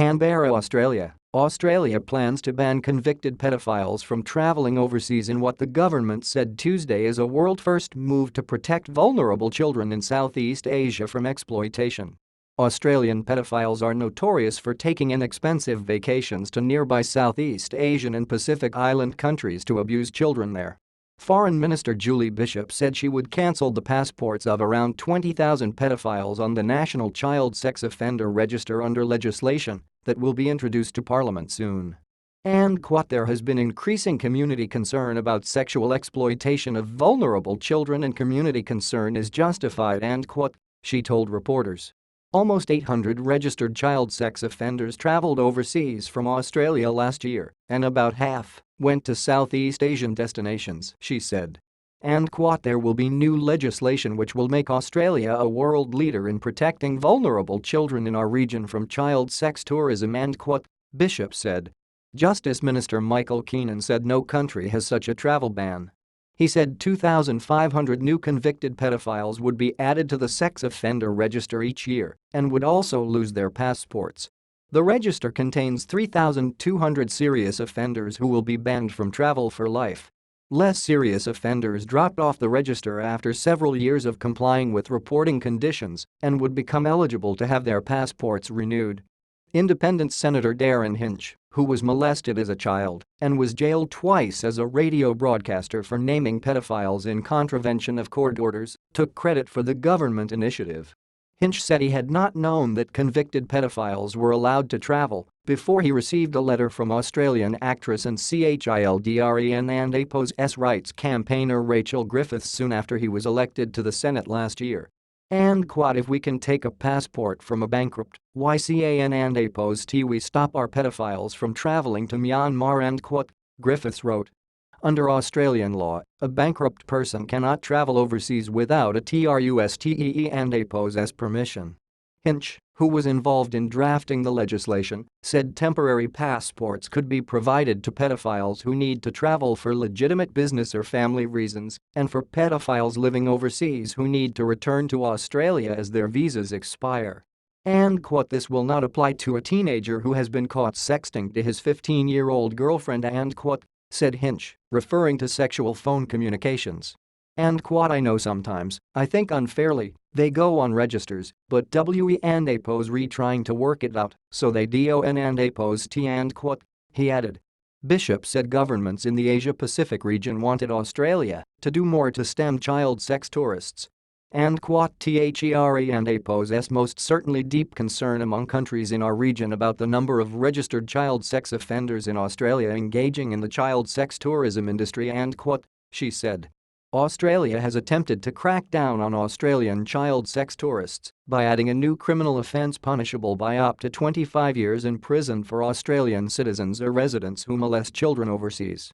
Canberra, Australia. Australia plans to ban convicted pedophiles from travelling overseas in what the government said Tuesday is a world-first move to protect vulnerable children in Southeast Asia from exploitation. Australian pedophiles are notorious for taking inexpensive vacations to nearby Southeast Asian and Pacific Island countries to abuse children there. Foreign Minister Julie Bishop said she would cancel the passports of around 20,000 pedophiles on the National Child Sex Offender Register under legislation that will be introduced to Parliament soon. And there has been increasing community concern about sexual exploitation of vulnerable children, and community concern is justified, she told reporters. Almost 800 registered child sex offenders traveled overseas from Australia last year, and about half went to Southeast Asian destinations, she said. And there will be new legislation which will make Australia a world leader in protecting vulnerable children in our region from child sex tourism, Bishop said. Justice Minister Michael Keenan said no country has such a travel ban. He said 2,500 new convicted pedophiles would be added to the sex offender register each year and would also lose their passports. The register contains 3,200 serious offenders who will be banned from travel for life. Less serious offenders dropped off the register after several years of complying with reporting conditions and would become eligible to have their passports renewed. Independent Senator Darren Hinch, who was molested as a child and was jailed twice as a radio broadcaster for naming pedophiles in contravention of court orders, took credit for the government initiative. Hinch said he had not known that convicted pedophiles were allowed to travel before he received a letter from Australian actress and Children and APO's rights campaigner Rachel Griffiths soon after he was elected to the Senate last year. And if we can take a passport from a bankrupt, why can and APO's we stop our pedophiles from travelling to Myanmar, and Griffiths wrote. Under Australian law, a bankrupt person cannot travel overseas without a trustee and APO's permission. Hinch, who was involved in drafting the legislation, said temporary passports could be provided to pedophiles who need to travel for legitimate business or family reasons, and for pedophiles living overseas who need to return to Australia as their visas expire. And this will not apply to a teenager who has been caught sexting to his 15-year-old girlfriend, and said Hinch, referring to sexual phone communications. And I know sometimes, I think unfairly, they go on registers, but we and APO's trying to work it out, so they don and APO's and he added. Bishop said governments in the Asia-Pacific region wanted Australia to do more to stem child sex tourists. And THERE and APO's most certainly deep concern among countries in our region about the number of registered child sex offenders in Australia engaging in the child sex tourism industry, and she said. Australia has attempted to crack down on Australian child sex tourists by adding a new criminal offence punishable by up to 25 years in prison for Australian citizens or residents who molest children overseas.